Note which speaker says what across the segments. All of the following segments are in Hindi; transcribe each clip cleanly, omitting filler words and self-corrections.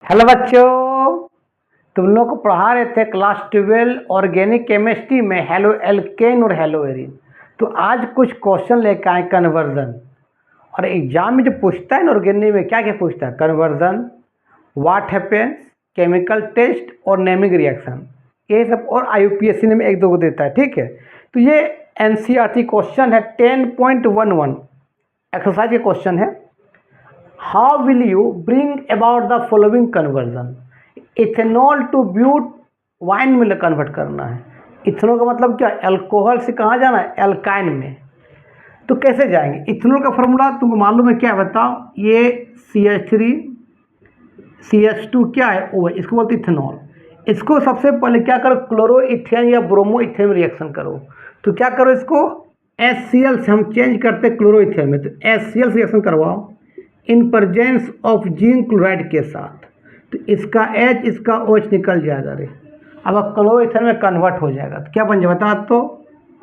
Speaker 1: हेलो बच्चों, तुम लोग को पढ़ा रहे थे क्लास 12 ऑर्गेनिक केमिस्ट्री में हेलो एल्केन और हेलो एरिन। तो आज कुछ क्वेश्चन लेकर आए कन्वर्जन। और एग्जाम में जो पूछता है ना ऑर्गेनिक में क्या क्या पूछता है, conversion, what happens, chemical test और नेमिंग रिएक्शन, ये सब। और IUPAC में एक दो को देता है, ठीक है। तो ये NCERT क्वेश्चन है 10.11 एक्सरसाइज के क्वेश्चन है। How will you bring about the following conversion? Ethanol to butyne में कन्वर्ट करना है। इथेनॉल का मतलब क्या, अल्कोहल से कहाँ जाना है, एल्काइन में। तो कैसे जाएंगे? इथेनॉल का फॉर्मूला तुमको मालूम है क्या है, बताओ। ये CH3 CH2 क्या है, वो है, इसको बोलते इथेनॉल। इसको सबसे पहले क्या करो, क्लोरो इथेन या ब्रोमो इथेन में रिएक्शन करो। तो क्या करो, इसको HCl से हम चेंज करते क्लोरो इथेन में। तो HCl से रिएक्शन करवाओ in presence of zinc chloride के साथ। तो इसका H इसका OH निकल जाएगा रे। अब क्लोरो इथेन में कन्वर्ट हो जाएगा तो क्या बन जाएगा बता। तो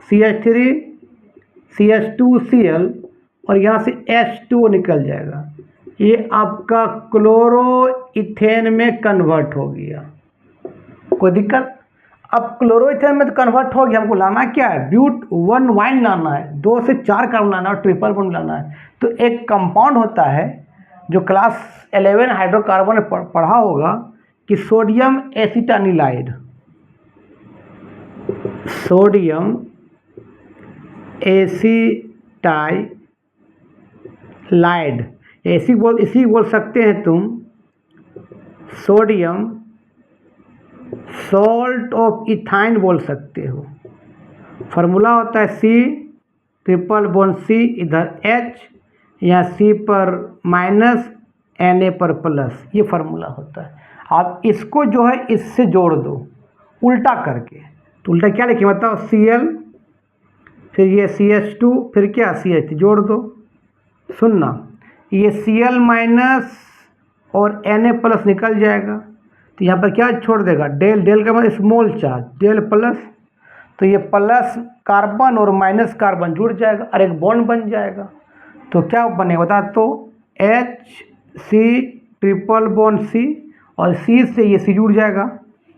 Speaker 1: CH3 CH2Cl और यहाँ से H2O निकल जाएगा। ये आपका क्लोरो इथेन में कन्वर्ट हो गया। कोई दिक्कत? अब क्लोरो इथेन में तो कन्वर्ट हो गया, हमको लाना क्या है, ब्यूट वन वाइन लाना है, 2 से 4 कार्बन लाना है और ट्रिपल बॉन्ड लाना है। तो एक कंपाउंड होता है जो क्लास 11 हाइड्रोकार्बन में पढ़ा होगा कि सोडियम एसिटानिलाइड, सोडियम एसिटाइलाइड, इसी बोल सकते हैं तुम सोडियम सॉल्ट ऑफ इथाइन बोल सकते हो। फार्मूला होता है C ट्रिपल बॉन्ड C इधर H, या C पर माइनस Na पर प्लस, ये फार्मूला होता है। आप इसको जो है इससे जोड़ दो उल्टा करके। तो उल्टा क्या लिखें बताओ, Cl फिर ये CH2 फिर क्या CH जोड़ दो। सुनना, ये Cl माइनस और Na प्लस निकल जाएगा। तो यहाँ पर क्या छोड़ देगा, डेल, डेल का मतलब स्मॉल चार्ज, डेल प्लस। तो ये प्लस कार्बन और माइनस कार्बन जुड़ जाएगा और एक बॉन्ड बन जाएगा। तो क्या बनेगा बता। तो HC ट्रिपल बॉन्ड C और C से ये C जुड़ जाएगा,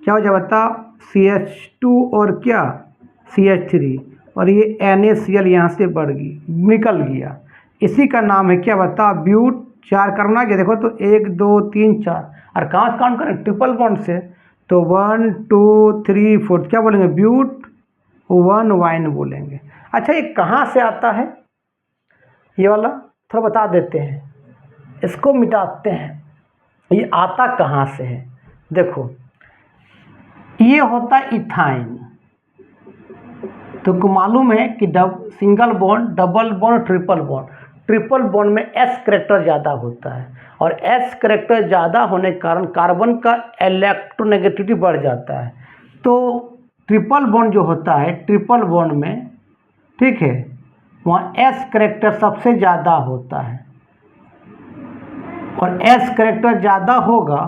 Speaker 1: क्या हो जाएगा बता, CH2 और क्या CH3 और ये NaCl यहाँ से बढ़ गई, निकल गया। इसी का नाम है क्या बता, ब्यूट। 4 करना क्या, देखो तो 1 2 3 4, और कहाँ से काउंट करें, ट्रिपल बॉन्ड से। तो 1 2 3 4 क्या बोलेंगे, ब्यूट वन वाइन बोलेंगे। अच्छा, ये कहाँ से आता है ये वाला, थोड़ा बता देते हैं, इसको मिटाते हैं। ये आता कहाँ से है, देखो ये होता है इथाइन। तुमको मालूम है कि single bond, double bond, triple bond. Triple bond में S करेक्टर ज़्यादा होता है और S करेक्टर ज़्यादा होने के कारण कार्बन का इलेक्ट्रोनेगेटिविटी बढ़ जाता है। तो ट्रिपल बॉन्ड जो होता है, ट्रिपल बॉन्ड में, ठीक है, वहाँ S करेक्टर सबसे ज़्यादा होता है। और S करेक्टर ज़्यादा होगा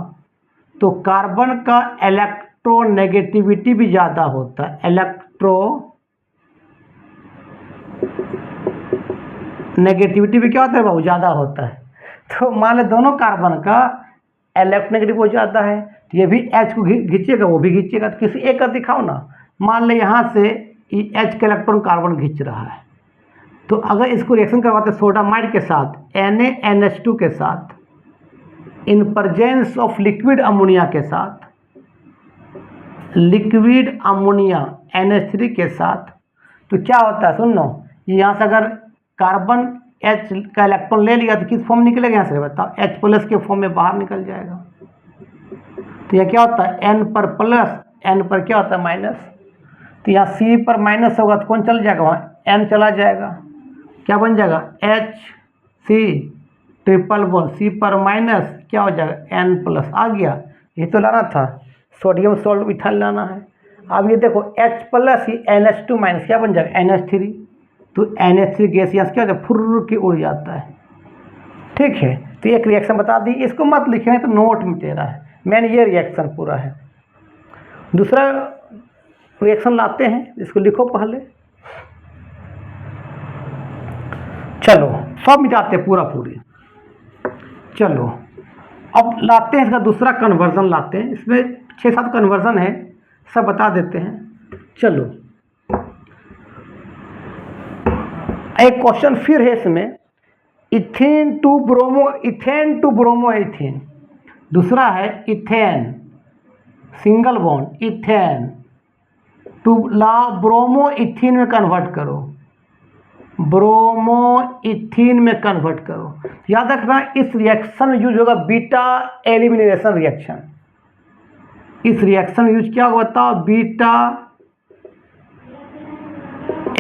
Speaker 1: तो कार्बन का इलेक्ट्रोनेगेटिविटी भी ज़्यादा होता है। नेगेटिविटी भी क्या होता है बाबू, ज़्यादा होता है। तो मान लो दोनों कार्बन का इलेक्ट्रोनेगेटिव हो जाता है, तो ये भी H को खींचेगा, वो भी खींचेगा। तो किसी एक का दिखाओ ना, मान लो यहाँ से H का इलेक्ट्रॉन कार्बन खींच रहा है, तो अगर इसको रिएक्शन करवाते सोडामाइड के साथ NaNH2 के साथ in presence of liquid ammonia के साथ, लिक्विड अमोनिया NH3 के साथ, तो क्या होता है, सुन लो, यहाँ से अगर कार्बन H का इलेक्ट्रॉन ले लिया तो किस फॉर्म निकलेगा यहाँ से बताओ, H प्लस के फॉर्म में बाहर निकल जाएगा। तो यह क्या होता है, N पर प्लस, N पर क्या होता है माइनस। तो यहाँ C पर माइनस होगा तो कौन चल जाएगा, वहाँ N चला जाएगा, क्या बन जाएगा, HC ट्रिपल बॉन्ड, C पर माइनस क्या हो जाएगा, N प्लस। आ गया, ये तो लाना था, सोडियम सॉल्ट इथाइल लाना है। अब ये देखो H प्लस ही NH2 माइनस क्या बन जाएगा, NH3। तो NH3 गैस यहाँ से क्या होता है, फुर्र के उड़ जाता है, ठीक है। तो एक रिएक्शन बता दी, इसको मत लिखें तो नोट में तेरा है, मैंने ये रिएक्शन पूरा है। दूसरा रिएक्शन लाते हैं, इसको लिखो पहले, चलो सब मिटाते पूरा पूरी। चलो अब लाते हैं इसका दूसरा कन्वर्जन लाते हैं, इसमें 6-7 कन्वर्जन है, सब बता देते हैं। चलो एक क्वेश्चन फिर है इसमें, इथेन टू ब्रोमो इथेन, दूसरा है ethane single bond, ethane to ला ब्रोमो इथीन में कन्वर्ट करो, ब्रोमो इथीन में कन्वर्ट करो। याद रखना इस रिएक्शन में यूज होगा बीटा एलिमिनेशन रिएक्शन। इस रिएक्शन में यूज क्या होता है, बीटा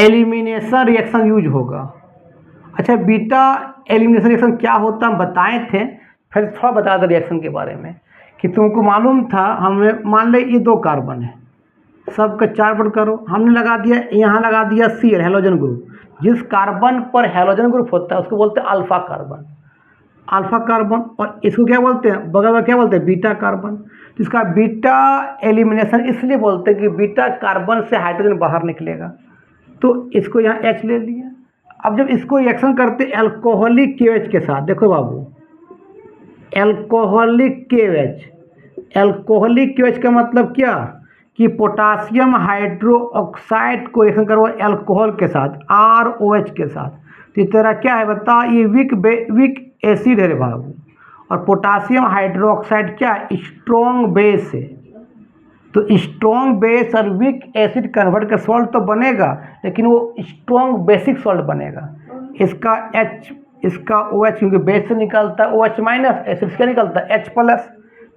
Speaker 1: एलिमिनेशन रिएक्शन यूज होगा। अच्छा, बीटा एलिमिनेशन रिएक्शन क्या होता हम बताए थे, फिर थोड़ा बता दो रिएक्शन के बारे में कि तुमको मालूम था। हमें मान ले ये 2 कार्बन है, सबका 4 बॉन्ड करो, हमने लगा दिया, यहाँ लगा दिया Cl हेलोजन ग्रुप। जिस कार्बन पर हेलोजन ग्रुप होता है उसको बोलते हैं अल्फा कार्बन, अल्फा कार्बन। और इसको क्या बोलते हैं, बगल में क्या बोलते हैं, बीटा कार्बन। इसका बीटा एलिमिनेशन इसलिए बोलते हैं कि बीटा कार्बन से हाइड्रोजन बाहर निकलेगा, तो इसको यहाँ H ले लिया। अब जब इसको रिएक्शन करते एल्कोहलिक KOH के साथ, देखो बाबू एल्कोहलिक KOH, एल्कोहलिक KOH का मतलब क्या कि पोटासियम हाइड्रोक्साइड को रिएक्शन करो एल्कोहल के साथ, ROH के साथ, तो ये तेरा क्या है बता, ये वीक एसिड है रे बाबू। और पोटासियम हाइड्रोक्साइड क्या है, स्ट्रॉन्ग बेस है। तो स्ट्रॉन्ग बेस और वीक एसिड कन्वर्ट कर सॉल्ट तो बनेगा, लेकिन वो स्ट्रॉन्ग बेसिक सॉल्ट बनेगा। इसका H, इसका OH, क्योंकि बेस से निकलता है OH माइनस, एसिड से क्या निकलता है H प्लस,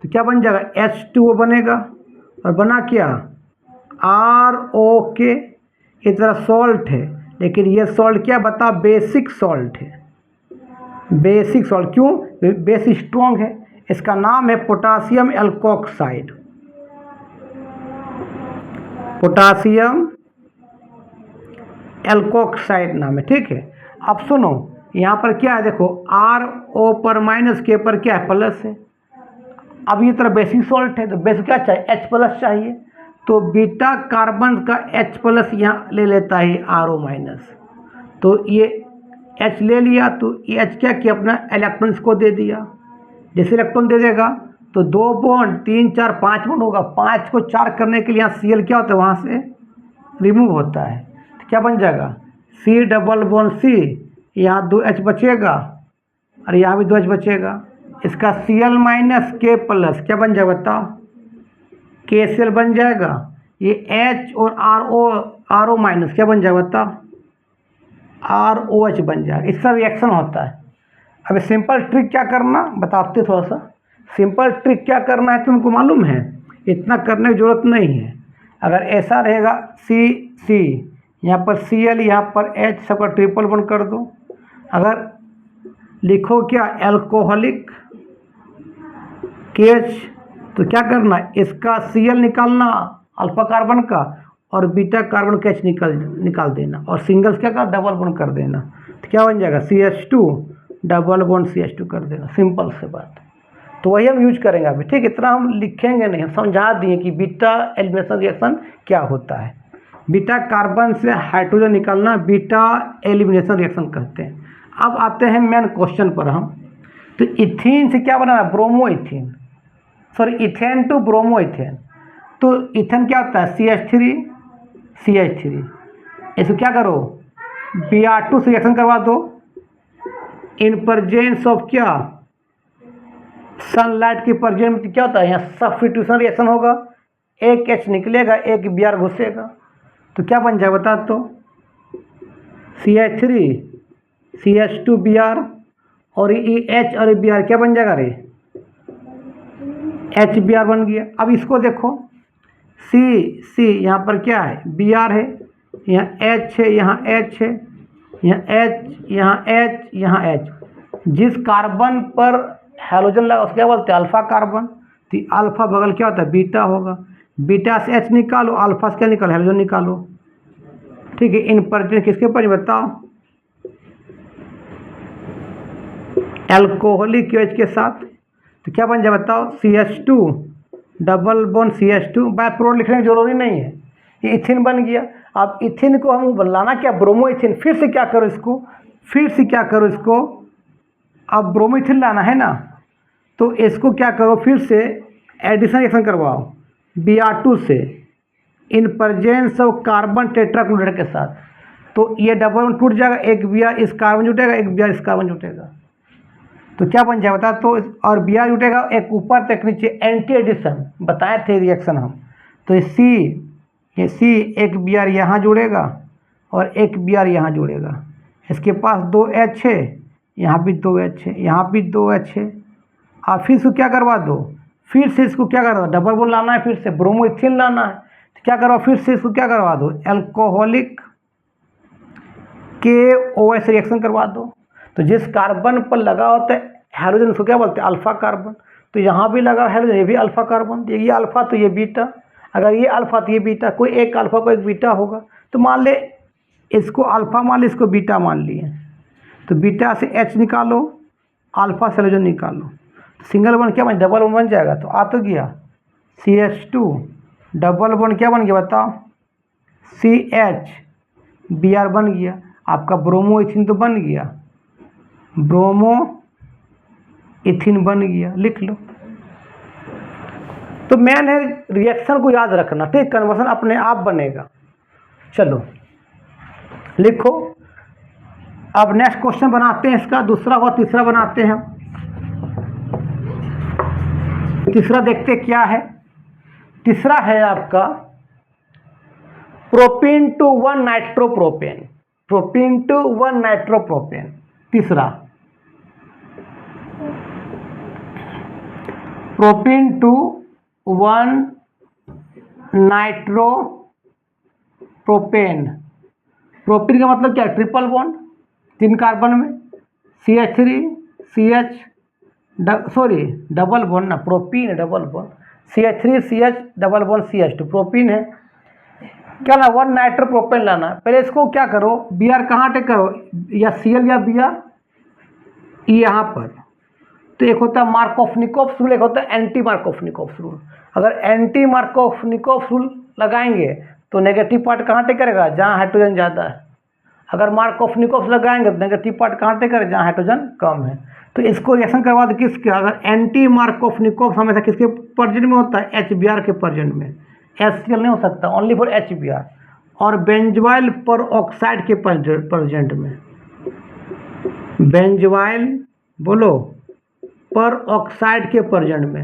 Speaker 1: तो क्या बन जाएगा H2O बनेगा। और बना क्या, ROK। इस तरह सॉल्ट है, लेकिन ये सॉल्ट क्या बता, बेसिक सॉल्ट है, बेसिक सॉल्ट। क्यों, बेस स्ट्रॉन्ग है। इसका नाम है पोटासियम एल्कोक्साइड, पोटासियम एल्कोक्साइड नाम है, ठीक है। अब सुनो यहाँ पर क्या है, देखो RO पर माइनस, K पर क्या है, प्लस है। अब ये तरह बेसिक सॉल्ट है, तो बेस क्या चाहिए, H प्लस चाहिए, तो बीटा कार्बन का H प्लस यहाँ ले लेता है RO माइनस, तो ये H ले लिया, तो ये H क्या किया, अपना इलेक्ट्रॉन इसको दे दिया। जैसे इलेक्ट्रॉन दे देगा तो 2 बॉन्ड 3 4 5 बॉन्ड होगा, 5 को 4 करने के लिए यहाँ Cl क्या होता है, वहाँ से रिमूव होता है, तो क्या बन जाएगा C डबल बॉन्ड C, यहाँ 2H बचेगा और यहाँ भी 2H बचेगा। इसका Cl माइनस K प्लस क्या बन जाएगा बताओ, KCl बन जाएगा। ये H और RO माइनस क्या बन जाएगा बताओ, ROH बन जाएगा। इसका रिएक्शन होता है। अब सिंपल ट्रिक क्या करना बताते, थोड़ा सा सिंपल ट्रिक क्या करना है तुमको मालूम है, इतना करने की ज़रूरत नहीं है। अगर ऐसा रहेगा C यहाँ पर Cl, यहाँ पर H, सबका ट्रिपल बॉन्ड कर दो। अगर लिखो क्या, एल्कोहलिक KH, तो क्या करना, इसका Cl निकालना अल्फा कार्बन का, और बीटा कार्बन का H निकाल देना, और सिंगल्स क्या कर, डबल बॉन्ड कर देना, तो क्या बन जाएगा CH2 डबल बॉन्ड CH2 कर देना। सिंपल से बात, तो वही हम यूज करेंगे अभी, ठीक। इतना हम लिखेंगे नहीं, हम समझा दिए कि बीटा एलिमिनेशन रिएक्शन क्या होता है। बीटा कार्बन से हाइड्रोजन निकालना बीटा एलिमिनेशन रिएक्शन कहते हैं। अब आते हैं मेन क्वेश्चन पर हम, तो इथीन से क्या बनाना, bromo ethene, sorry ethane to bromo ethane. तो इथेन क्या होता है, CH3, इसको क्या करो, Br2 से रिएक्शन करवा दो, इन प्रेजेंस ऑफ क्या, सनलाइट की प्रेजेंस में क्या होता है, यहाँ सब्स्टिट्यूशन रिएक्शन होगा, एक H निकलेगा, एक Br घुसेगा, तो क्या बन जाए बता, तो CH3 CH2 Br, और ये H और Br क्या बन जाएगा रे, HBr बन गया। अब इसको देखो, C यहाँ पर क्या है, Br है, यहाँ H है, यहाँ H है, यहाँ H, यहाँ H, यहाँ H। जिस कार्बन पर हैलोजन लगा उसको क्या बोलते हैं, अल्फा कार्बन। तो अल्फा बगल क्या होता है, बीटा होगा, बीटा से H निकालो, अल्फा से क्या निकालो, हैलोजन निकालो, ठीक है। इन पर किसके पर बताओ, एल्कोहलिक KOH के साथ, तो क्या बन जाए बताओ, CH2 double bond CH2, by product लिखने की जरूरी नहीं है, ये इथिन बन गया। अब इथिन को हम बनाना क्या, ब्रोमो इथिन, फिर से क्या करो इसको, अब ब्रोमो इथिन लाना है ना, तो इसको क्या करो, फिर से एडिशन रिएक्शन करवाओ Br2 से in presence of carbon tetrachloride के साथ। तो ये डबल बॉन्ड टूट जाएगा, एक Br इस कार्बन जुटेगा, एक Br इस कार्बन जुटेगा, तो क्या बन जाएगा बता। तो और Br जुटेगा, एक ऊपर तक नीचे, एंटी एडिशन बताए थे रिएक्शन हम। तो ये C एक Br यहाँ जुड़ेगा और एक Br यहाँ जुड़ेगा, इसके पास 2 H है, यहाँ भी 2 H है, यहाँ भी 2 H है। और फिर इसको क्या करवा दो, फिर से इसको क्या करवा, डबल बॉन्ड लाना है, फिर से ब्रोमोइथिन लाना है, तो क्या करवा, फिर से इसको क्या करवा दो, एल्कोहलिक KOH रिएक्शन करवा दो। तो जिस कार्बन पर लगा होता है हाइड्रोजन, उसको क्या बोलते हैं, अल्फा कार्बन। तो यहाँ भी लगा हाइड्रोजन, ये भी अल्फा कार्बन, ये अल्फा तो ये बीटा, अगर ये अल्फा तो ये बीटा, कोई एक अल्फा को एक बीटा होगा। तो मान ले इसको अल्फा मान ले, इसको बीटा मान लिए, तो बीटा से H निकालो, अल्फा से हाइड्रोजन निकालो, सिंगल बॉन्ड क्या बन, डबल बॉन्ड बन जाएगा। तो आ तो गया CH2, डबल बॉन्ड क्या बन गया बताओ, CH, Br बन गया, आपका ब्रोमो इथिन तो बन गया, ब्रोमो इथिन बन गया, लिख लो। तो मेन है रिएक्शन को याद रखना, ठीक, कन्वर्सन अपने आप बनेगा। चलो लिखो, अब नेक्स्ट क्वेश्चन बनाते हैं, इसका दूसरा और तीसरा बनाते हैं। तीसरा देखते क्या है। तीसरा है आपका propene to 1 nitropropane, propene to 1 nitropropane. तीसरा प्रोपीन टू 1 नाइट्रोप्रोपेन। प्रोपीन का मतलब क्या है, ट्रिपल बॉन्ड 3 कार्बन में, CH3 CH, sorry double bond ना, propene double bond, CH3 CH double bond CH2, propene है। क्या ना 1 नाइट्रोप्रोपेन लाना। पहले इसको क्या करो, Br कहाँ टेक करो, या Cl या Br यहाँ पर। तो एक होता है मार्कोफनिकोव रूल, एक होता है एंटी मार्कोफनिकोव रूल। अगर एंटी मार्कोफनिकोव रूल लगाएंगे तो नेगेटिव पार्ट कहाँ टेक करेगा, जहाँ हाइड्रोजन ज़्यादा है। अगर मार्कोफनिकोव लगाएंगे तो नेगेटिव पार्ट कहाँ टेक करेगा, जहाँ हाइड्रोजन कम है। तो इसको रिएक्शन करवा दो किसके, अगर एंटी मार्कोफनिकोव हमेशा किसके प्रेजेंट में होता है, HBr के प्रेजेंट में, HCl नहीं हो सकता, ओनली फॉर HBr। और बेंजोइल पर ऑक्साइड के प्रेजेंट में, बेंजोइल बोलो पर ऑक्साइड के प्रेजेंट में।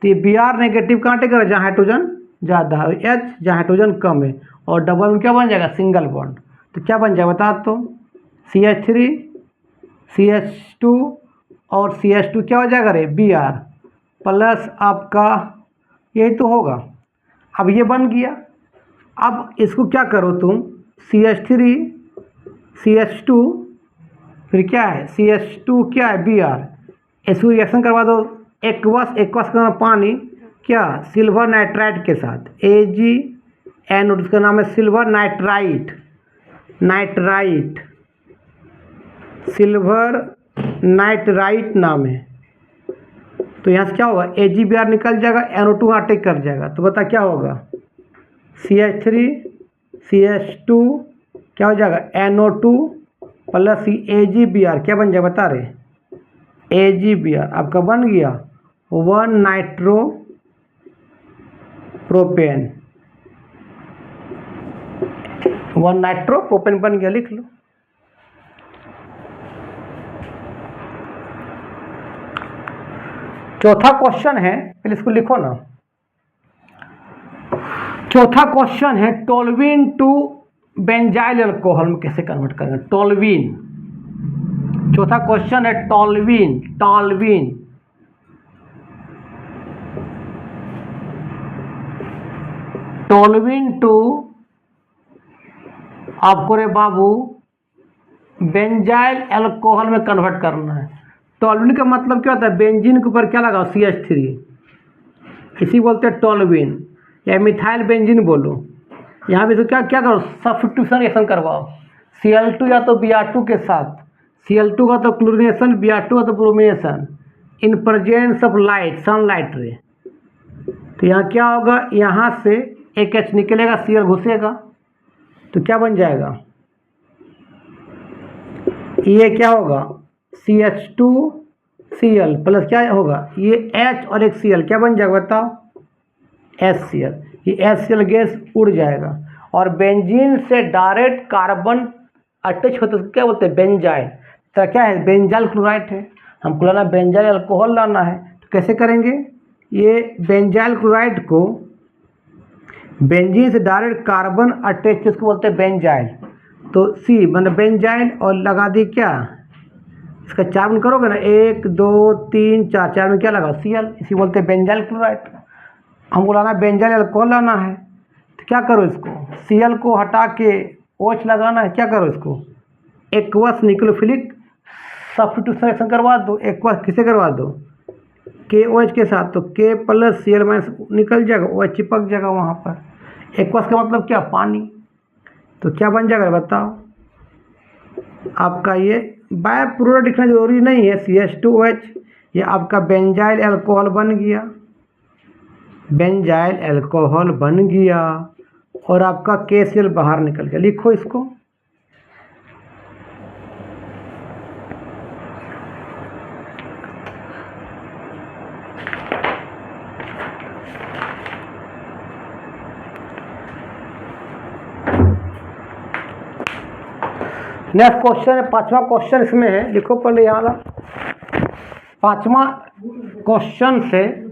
Speaker 1: तो ये Br नेगेटिव कहाँ टेक करेगा, जहाँ हाइड्रोजन ज़्यादा है, H जहाँ हाइड्रोजन कम है, और डबल में क्या बन जाएगा, सिंगल बॉन्ड। तो क्या बन जाएगा बता, तो CH3 CH2 और CH2 क्या हो जाएगा रे, Br प्लस आपका यही तो होगा। अब ये बन गया। अब इसको क्या करो तुम, CH3 CH2 फिर क्या है, CH2 क्या है, Br, इसको रिएक्शन करवा दो एक्वस का पानी, क्या, सिल्वर नाइट्राइट के साथ, AgNO, उसका नाम है silver nitrite, nitrite silver nitrite नाम है। तो यहाँ से क्या होगा, AgBr निकल जाएगा, NO2 अटैक कर जाएगा। तो बता क्या होगा, CH3 CH2 क्या हो जाएगा, NO2 प्लस AgBr क्या बन जाएगा बता रहे, AgBr आपका बन गया 1 नाइट्रोप्रोपेन, 1 नाइट्रोप्रोपेन बन गया, लिख लो। चौथा क्वेश्चन है, पहले इसको लिखो ना। चौथा क्वेश्चन है टोल्यूइन टू बेंजाइल अल्कोहल में कैसे कन्वर्ट करेंगे, टोल्यूइन। चौथा क्वेश्चन है टोल्यूइन, टोल्यूइन टोल्यूइन टू आपको रे बाबू बेंजाइल अल्कोहल में कन्वर्ट करना है। टोल्यूइन का मतलब क्या होता है, बेंजीन के ऊपर क्या लगाओ, CH3, इसी बोलते हैं टोल्यूइन, या मिथाइल बेंजीन बोलो। यहाँ भी तो क्या क्या करो, सब्स्टिट्यूशन रिएक्शन करवाओ, Cl2 या तो Br2 के साथ, Cl2 का तो क्लोरीनेशन, Br2 का तो bromination, in presence of light, sunlight रे। तो यहाँ क्या होगा, यहाँ से एक H निकलेगा, Cl घुसेगा, तो क्या बन जाएगा, ये क्या होगा, CH2 Cl प्लस क्या होगा, ये H और एक Cl क्या बन जाएगा बताओ, HCl। ये HCl गैस उड़ जाएगा और बेंजीन से डायरेक्ट कार्बन अटैच होता है, उसको क्या बोलते हैं, बेंजाइल। तो क्या है, बेंजाइल क्लोराइड है, हमको लाना बेंजाइल अल्कोहल लाना है। तो कैसे करेंगे, ये बेंजाइल क्लोराइड को बेंजीन से डायरेक्ट कार्बन अटैच, उसको बोलते हैं बेंजाइल। तो सी मतलब बेंजाइल और लगा दी क्या, इसका चार्बन करोगे ना, 1 2 3 4, चार में क्या लगा, Cl, इसी बोलते हैं बेंजाइल क्लोराइड। हमको लाना बेंजाइल अल्कोहल लाना है, तो क्या करो, इसको Cl को हटा के OH लगाना है। क्या करो, इसको एक्वस निक्लोफिलिक सब्स्टिट्यूशन रिएक्शन करवा दो। एक्वस किसे करवा दो, KOH के साथ, तो K प्लस Cl माइनस निकल जाएगा, OH चिपक जाएगा वहाँ पर। एक्वस का मतलब क्या, पानी। तो क्या बन जाएगा बताओ आपका, ये बाय प्रोडक्ट लिखना जरूरी नहीं है, CH2OH, ये आपका बेंजाइल अल्कोहल बन गया, बेंजाइल अल्कोहल बन गया और आपका KCl बाहर निकल गया। लिखो इसको, नेक्स्ट क्वेश्चन है, 5वां क्वेश्चन इसमें है, लिखो पहले यहाँ वाला 5वां क्वेश्चन से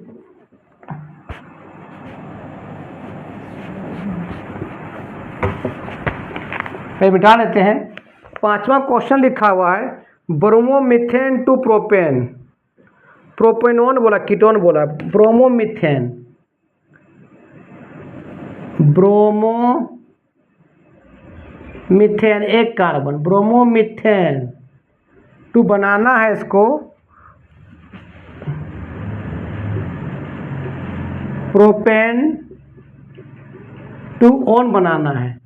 Speaker 1: पे बिठा लेते हैं। 5वां क्वेश्चन लिखा हुआ है, ब्रोमोमीथेन टू प्रोपेन, प्रोपेनोन बोला, कीटोन बोला, ब्रोमोमीथेन, ब्रोमोमीथेन एक कार्बन, ब्रोमोमीथेन टू बनाना है इसको प्रोपेन टू ओन बनाना है।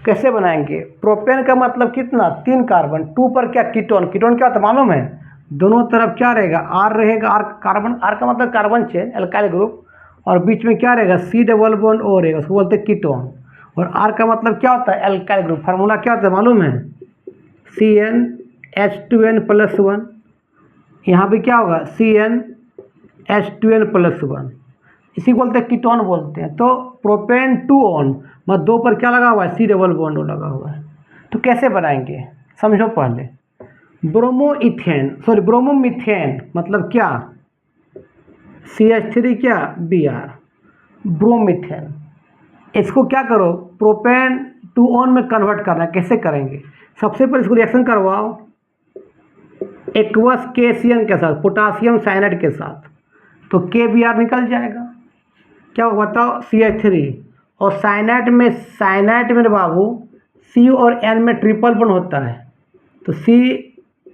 Speaker 1: कैसे बनाएंगे, प्रोपेन का मतलब कितना, 3 कार्बन, 2 पर क्या, कीटोन। कीटोन क्या होता है मालूम है, दोनों तरफ क्या रहेगा, R रहेगा, R कार्बन, R का मतलब कार्बन चेन एल्काइल ग्रुप, और बीच में क्या रहेगा, C डबल बॉन्ड O रहेगा, उसको बोलते हैं कीटोन। और R का मतलब क्या होता है, एल्काइल ग्रुप। फार्मूला क्या होता है मालूम है, CnH2n+1, यहाँ पे क्या होगा, CnH2n+1, इसी को बोलते हैं कीटोन बोलते हैं। तो प्रोपेन टू ओन मतलब 2 पर क्या लगा हुआ है, C डबल बॉन्ड O लगा हुआ है। तो कैसे बनाएंगे समझो पहले, ब्रोमोमीथेन मतलब क्या, CH3 क्या, Br, ब्रोमीथेन। इसको क्या करो, प्रोपेन टू ओन में कन्वर्ट करना है। कैसे करेंगे, सबसे पहले इसको रिएक्शन करवाओ एक्वस KCN के साथ, पोटासियम साइनाइड के साथ, तो KBr निकल जाएगा। क्या होगा बताओ, CH3 और साइनाइड में बाबू C और N में ट्रिपल बॉन्ड होता है, तो C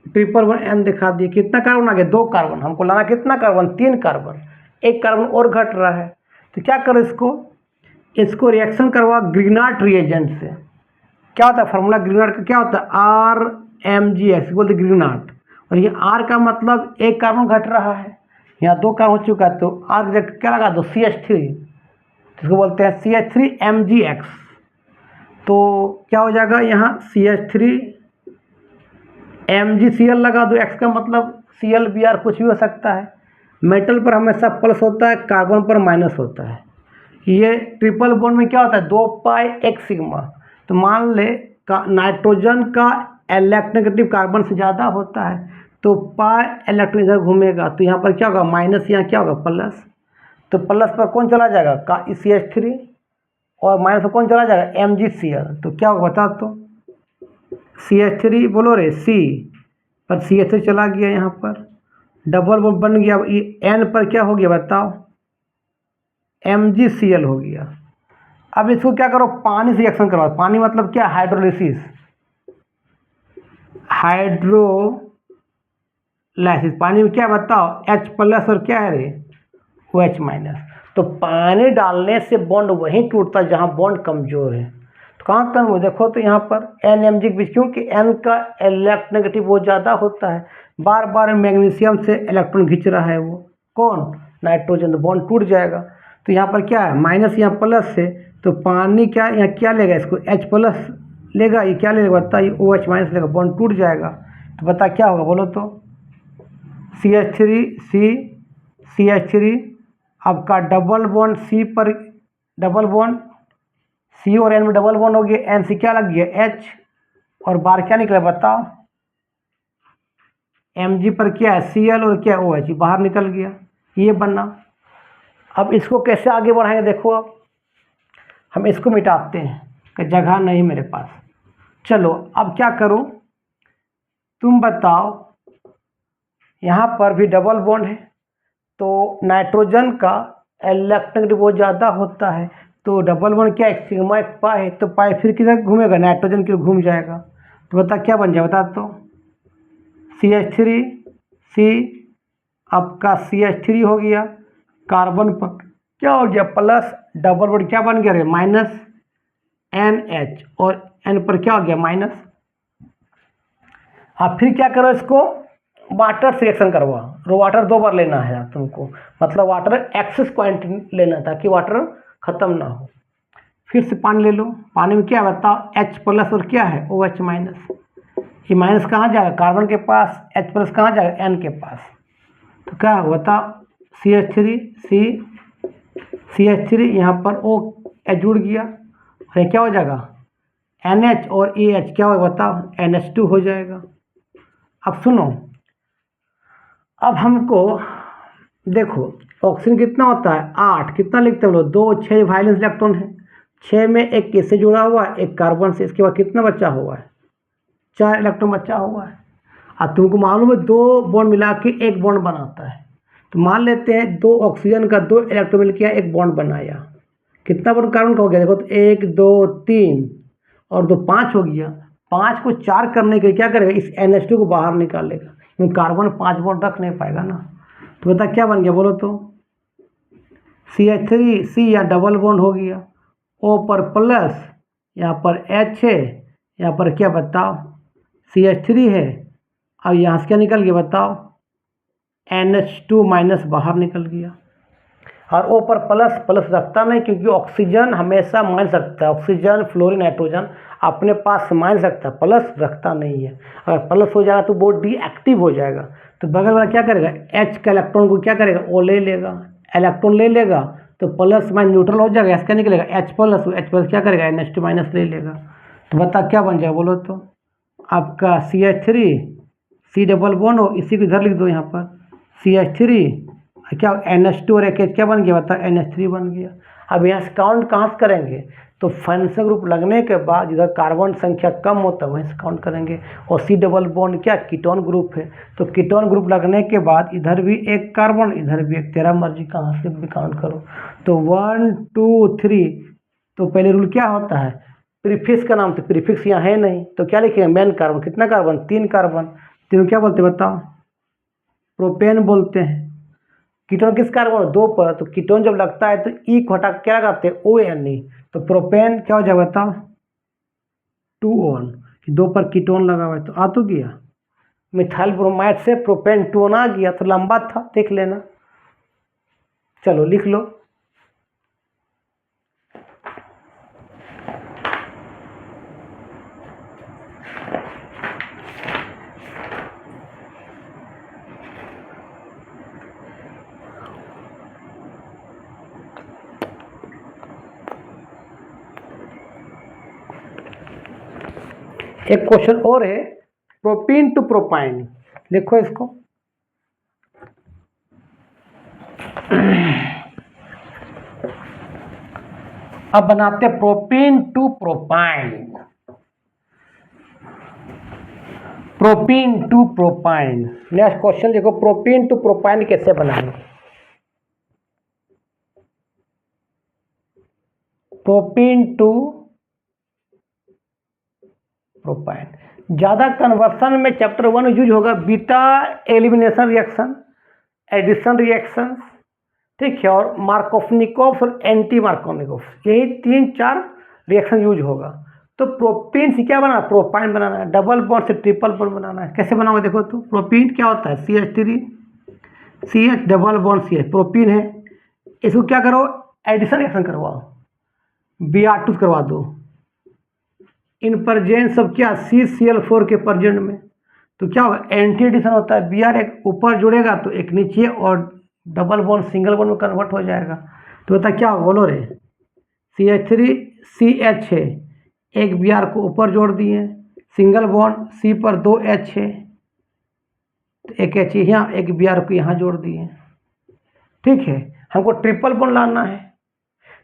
Speaker 1: ट्रिपल बॉन्ड N दिखा दिए। कितना कार्बन आ गया, 2 कार्बन, हमको लाना कितना कार्बन, 3 कार्बन, 1 कार्बन और घट रहा है। तो क्या करो, इसको रिएक्शन करवा ग्रीनार्ड रिएजेंट से। क्या होता है फार्मूला ग्रीनार्ड का, क्या होता है, RMgx बोलते ग्रीनार्ड। और ये R का मतलब 1 कार्बन घट रहा है, यहाँ 2 कार्बन हो चुका है, तो R क्या लगा दो, CH3, इसको बोलते हैं CH3MgX। तो क्या हो जाएगा, यहाँ CH3MgCl लगा दो, X का मतलब ClBr कुछ भी हो सकता है। मेटल पर हमेशा प्लस होता है, कार्बन पर माइनस होता है। ये ट्रिपल बॉन्ड में क्या होता है, 2 पाई 1 सिग्मा। तो मान ले नाइट्रोजन का इलेक्ट्रोनेगेटिव कार्बन से ज़्यादा होता है, तो पाई इलेक्ट्रॉन इधर घूमेगा, तो यहाँ पर क्या होगा, माइनस, यहाँ क्या होगा, प्लस। तो प्लस पर कौन चला जाएगा, का CH3, और माइनस पर कौन चला जाएगा, MgCl। तो क्या होगा बता, तो CH3 बोलो रे, C पर CH3 चला गया, यहाँ पर डबल बॉन्ड बन गया। ये N पर क्या हो गया बताओ, MgCl हो गया। अब इसको क्या करो, पानी से रिएक्शन करवाओ। पानी मतलब क्या, हाइड्रोलिसिस, पानी में क्या बताओ, H प्लस और क्या है रे, OH माइनस। तो पानी डालने से बॉन्ड वहीं टूटता है जहाँ बॉन्ड कमजोर है। तो कहाँ कम हो, देखो तो यहाँ पर NMg के बीच, क्योंकि N का इलेक्ट्रोनेगेटिव बहुत ज़्यादा होता है, बार बार मैग्नीशियम से इलेक्ट्रॉन खींच रहा है वो कौन, नाइट्रोजन, तो बॉन्ड टूट जाएगा। तो यहाँ पर क्या है, माइनस यहाँ प्लस से, तो पानी क्या यहाँ क्या लेगा, इसको H प्लस लेगा, ये क्या लेगा बता, ये OH माइनस लेगा, बॉन्ड टूट जाएगा। तो बता क्या होगा बोलो तो, CH3 आपका डबल बॉन्ड C पर डबल बॉन्ड C और N में डबल बॉन्ड हो गया, N से क्या लग गया H और बाहर क्या निकला बताओ, Mg पर क्या है Cl और क्या OH बाहर निकल गया, ये बनना। अब इसको कैसे आगे बढ़ाएंगे देखो, अब हम इसको मिटाते हैं कि जगह नहीं मेरे पास। चलो अब क्या करूं, तुम बताओ, यहाँ पर भी डबल बॉन्ड है तो नाइट्रोजन का इलेक्ट्रॉन बहुत ज़्यादा होता है, तो डबल बॉन्ड क्या है सिग्मा एक पाई है, तो पाई फिर किधर घूमेगा, नाइट्रोजन की घूम जाएगा। तो बता क्या बन जाए, बता तो CH3 आपका CH3 हो गया, कार्बन पर क्या हो गया प्लस, डबल बॉन्ड क्या बन गया माइनस NH और N पर क्या हो गया माइनस। अब फिर क्या करो, इसको वाटर से रिएक्शन करवा, वाटर 2 बार लेना है तुमको, मतलब वाटर एक्सेस क्वांटिटी लेना ताकि वाटर खत्म ना हो। फिर से पानी ले लो, पानी में क्या बताओ H प्लस और क्या है OH माइनस, ये माइनस कहाँ जाएगा कार्बन के पास, H प्लस कहाँ जाएगा N के पास, तो क्या होगा बताओ CH3 यहाँ पर OH जुड़ गया और ये क्या हो जाएगा NH और AH क्या होगा बताओ NH2 हो जाएगा। अब सुनो, अब हमको देखो ऑक्सीजन कितना होता है 8, कितना लिखते हैं हम लोग 2 6 वायलेंस इलेक्ट्रॉन है, 6 में एक किससे जुड़ा हुआ है, एक कार्बन से, इसके बाद कितना बचा हुआ है 4 इलेक्ट्रॉन बचा हुआ है। अब तुमको मालूम है 2 बॉन्ड मिला के एक बॉन्ड बनाता है, तो मान लेते हैं 2 ऑक्सीजन का 2 इलेक्ट्रॉन मिल के एक बॉन्ड बनाया, कितना बॉन्ड कार्बन का हो गया देखो, तो 1 2 3 और 2 5 हो गया, 5 को 4 करने के लिए क्या करेगा इस NH2 को बाहर निकालेगा, क्योंकि कार्बन 5 बॉन्ड रख नहीं पाएगा ना। तो बता क्या बन गया बोलो तो CH3 या डबल बॉन्ड हो गया, O पर प्लस, यहाँ पर H है, यहाँ पर क्या बताओ CH3 है, अब यहाँ से क्या निकल गया बताओ NH2 माइनस बाहर निकल गया, और O पर प्लस प्लस रखता नहीं क्योंकि ऑक्सीजन हमेशा माइनस रखता है, ऑक्सीजन फ्लोरीन नाइट्रोजन अपने पास माइनस रखता है, प्लस रखता नहीं है, अगर प्लस हो जाएगा तो वो डीएक्टिव हो जाएगा, तो बगल वाला क्या करेगा H का इलेक्ट्रॉन को क्या करेगा O ले लेगा, इलेक्ट्रॉन ले लेगा तो प्लस माइनस न्यूट्रल हो जाएगा, इसका निकलेगा H प्लस क्या करेगा NH2 माइनस ले लेगा। तो बता क्या बन जाएगा बोलो तो आपका CH3 डबल बॉन्ड हो, इसी को इधर लिख दो यहाँ पर CH3 क्या NH2 और एक क्या बन गया बता NH3 बन गया। अब यहाँ से काउंट कहाँ से करेंगे, तो फंक्शन ग्रुप लगने के बाद इधर कार्बन संख्या कम होता है वहीं से काउंट करेंगे, और C डबल बॉन्ड क्या कीटोन ग्रुप है, तो कीटोन ग्रुप लगने के बाद इधर भी एक कार्बन इधर भी एक, तेरा मर्जी कहाँ से भी काउंट करो। तो 1 2 3, तो पहले रूल क्या होता है प्रीफिक्स का नाम, तो प्रीफिक्स यहाँ है नहीं तो क्या लिखेंगे मेन कार्बन, कितना कार्बन 3 कार्बन, तीनों क्या बोलते हैं बताओ प्रोपेन बोलते हैं। कीटोन किस कार्बन 2 पर, तो कीटोन जब लगता है तो ई को हटा क्या लगाते हैं ONE, तो प्रोपेन क्या हो जाएगा बताओ 2 2 पर कीटोन लगा हुआ है, तो आ तो गया मिथाइल ब्रोमाइड से प्रोपेन 2 आ गया, तो लंबा था देख लेना, चलो लिख लो। एक क्वेश्चन और है प्रोपीन टू प्रोपाइन, लिखो इसको अब बनाते propene to propyne, propene to propyne. Next question देखो प्रोपीन टू प्रोपाइन कैसे बनाएंगे, प्रोपीन टू प्रोपाइन ज़्यादा कन्वर्सन में चैप्टर 1 यूज होगा beta elimination reaction, addition reaction, ठीक है, और मार्कोवनिकोव और एंटी मार्कोवनिकोव, यही 3-4 रिएक्शन यूज होगा। तो प्रोपीन से क्या बनाना प्रोपाइन बनाना है, डबल बॉन्ड से ट्रिपल बॉन्ड बनाना है, कैसे बनाओगे देखो तो प्रोपीन क्या होता है CH3 CH double bond CH propene है, इसको क्या करो एडिशन रिएक्शन करवाओ, Br2 करवा दो इन प्रेजेंस सब क्या CCl4 के प्रेजेंट में, तो क्या होगा, एंटी एडिशन होता है, Br एक ऊपर जुड़ेगा तो एक नीचे और डबल बॉन्ड सिंगल बॉन्ड में कन्वर्ट हो जाएगा। तो बता क्या होगा, बोलो रे। CH3CH है, एक Br को ऊपर जोड़ दिए, सिंगल बॉन्ड C पर 2 H है, तो एक H यहाँ, एक Br को यहाँ जोड़ दिए। ठीक है, हमको ट्रिपल बॉन्ड लाना है।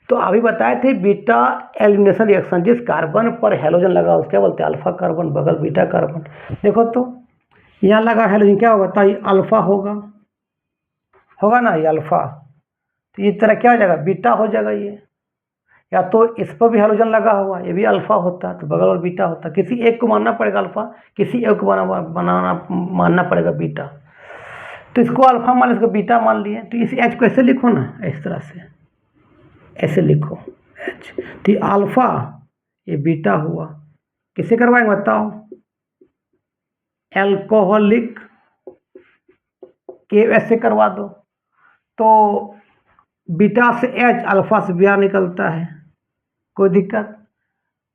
Speaker 1: तो अभी बताए थे बीटा एलिमिनेशन रिएक्शन, जिस कार्बन पर हेलोजन लगा उसके बोलते हैं अल्फा कार्बन, बगल बीटा कार्बन। देखो तो यहाँ लगा हेलोजन, क्या होगा, तो ये अल्फा होगा ना, ये अल्फा। तो इस तरह क्या हो जाएगा, बीटा हो जाएगा ये। या तो इस पर भी हेलोजन लगा हुआ, ये भी अल्फा होता, तो बगल और बीटा होता। किसी एक को मानना पड़ेगा अल्फा, किसी एक को मानना पड़ेगा बीटा। तो इसको अल्फा मान, इसको बीटा मान लिए। तो इस एच को ऐसे लिखो ना, इस तरह से ऐसे लिखो एच। तो अल्फा ये बीटा हुआ। किसे करवाएंगे बताओ, एल्कोहलिक के ऐसे करवा दो। तो बीटा से एच, अल्फा से Br निकलता है, कोई दिक्कत।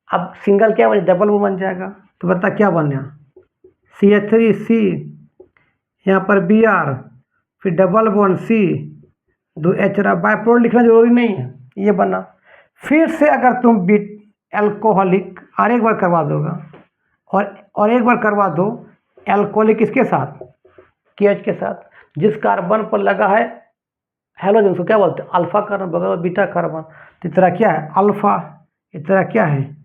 Speaker 1: अब सिंगल क्या बने, डबल बन जाएगा। तो बता क्या बना, CH3C, यहाँ पर Br, फिर डबल बॉन्ड C, 2 H रहा। बाय प्रोडक्ट लिखना जरूरी नहीं है, ये बना। फिर से अगर तुम एल्कोहलिक और एक बार करवा दोगा, और एक बार करवा दो एल्कोहलिक किसके साथ, KH के साथ, जिस कार्बन पर लगा है हेलोजन, उसको क्या बोलते हैं, अल्फा कार्बन, बगल बीटा कार्बन। तो इस तरह क्या है अल्फा, इस तरह क्या है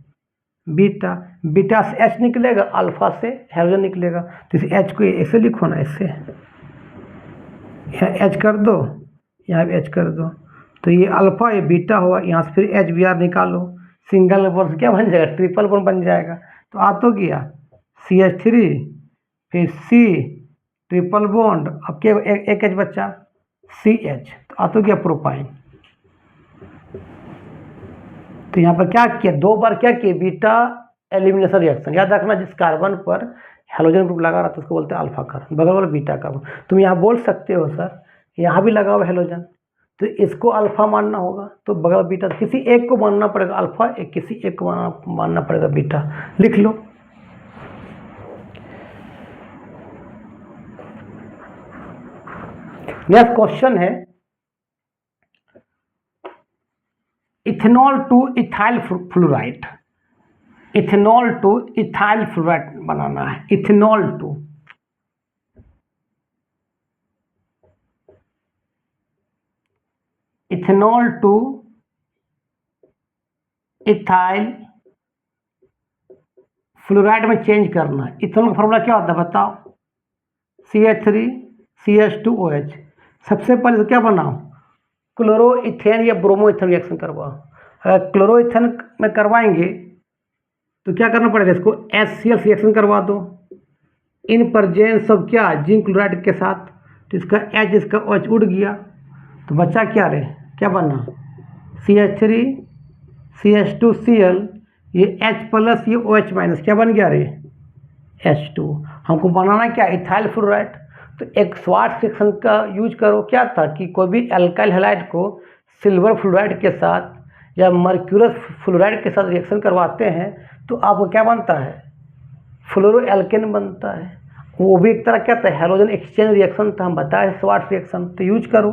Speaker 1: बीटा। बीटा से H निकलेगा, अल्फा से हेलोजन निकलेगा। तो इस H को ऐसे लिखो ना, ऐसे यहाँ H कर दो, यहाँ भी H कर दो। तो ये अल्फा, ये बीटा हुआ, यहाँ से फिर H Br निकालो, सिंगल बॉन्ड क्या बन जाएगा, ट्रिपल बॉन्ड बन जाएगा। तो आ तो गया CH3, फिर C, ट्रिपल बॉन्ड, अब क्या एक H बचा CH, तो आ तो गया प्रोपाइन। तो यहाँ पर क्या किया, 2 बार क्या किया, बीटा एलिमिनेशन रिएक्शन। याद रखना, जिस कार्बन पर हेलोजन ग्रुप लगा रहा था उसको बोलते हैं अल्फा कार्बन, बगल वाला बीटा कार्बन। तुम यहाँ बोल सकते हो सर यहाँ भी लगा हुआ हेलोजन, तो इसको अल्फा मानना होगा, तो बगल बीटा, किसी एक को मानना पड़ेगा अल्फा, किसी एक को मानना पड़ेगा बीटा। लिख लो। नेक्स्ट क्वेश्चन है, ethanol to ethyl fluoride, ethanol to ethyl fluoride बनाना है। इथेनॉल टू इथाइल फ्लोराइड में चेंज करना है। इथेनॉल का फॉर्मूला क्या होता है बताओ, CH3CH2OH। सबसे पहले तो क्या बनाओ, क्लोरोइथेन या ब्रोमोइथेन रिएक्शन करवाओ। अगर क्लोरोइथेन में करवाएंगे तो क्या करना पड़ेगा, इसको HCl रिएक्शन करवा दो, इन प्रेजेंस ऑफ क्या, जिंक क्लोराइड के साथ। तो इसका H, इसका OH उड़ गया, तो बचा क्या रे, क्या बना, CH3CH2Cl, ये H प्लस, ये OH माइनस, क्या बन गया रे, H2। हमको बनाना क्या, इथाइल फ्लोराइड। तो एक स्वार्ट्ज रिएक्शन का यूज करो। क्या था कि कोई भी एल्काइल हैलाइड को सिल्वर फ्लोराइड के साथ या मर्क्यूरस फ्लोराइड के साथ रिएक्शन करवाते हैं तो आपको क्या बनता है, फ्लोरो एल्केन बनता है। वो भी एक तरह क्या था, हेलोजन एक्सचेंज रिएक्शन था, हम बताए स्वार्ट्ज रिएक्शन। तो यूज करो,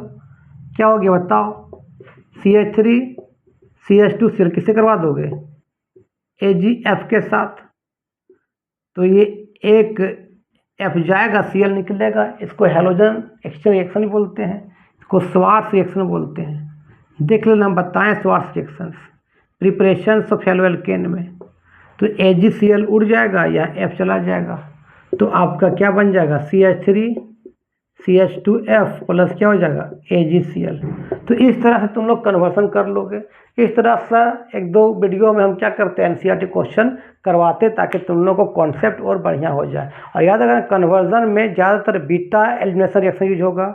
Speaker 1: क्या हो गया बताओ, CH3CH2Cl किससे करवा दोगे, AgF के साथ। तो ये एक F जाएगा, Cl निकलेगा, इसको हेलोजन एक्सचेंज रिएक्शन भी बोलते हैं, इसको स्वार्ट्ज रिएक्शन बोलते हैं। देख लेना, हम बताएं Swarts reaction preparation of haloalkane में। तो AgCl उड़ जाएगा या F चला जाएगा, तो आपका क्या बन जाएगा, CH3CH2F प्लस क्या हो जाएगा, AgCl। तो इस तरह से तुम लोग कन्वर्सन कर लोगे। इस तरह से 1-2 वीडियो में हम क्या करते हैं, NCERT क्वेश्चन करवाते, ताकि तुम लोग को कॉन्सेप्ट और बढ़िया हो जाए। और याद रखना, कन्वर्जन में ज़्यादातर बीटा एलिमिनेशन रिएक्शन यूज होगा,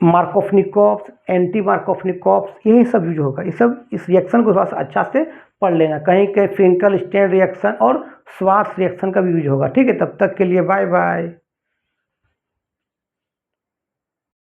Speaker 1: मार्कोव्निकोव्स, एंटी मार्कोव्निकोव्स, यही सब यूज होगा। ये सब इस रिएक्शन को थोड़ा सा अच्छा से पढ़ लेना, कहीं कहीं फ्रिंकल स्टेन रिएक्शन और स्वार्ट्ज रिएक्शन का भी यूज होगा। ठीक है, तब तक के लिए बाय बाय।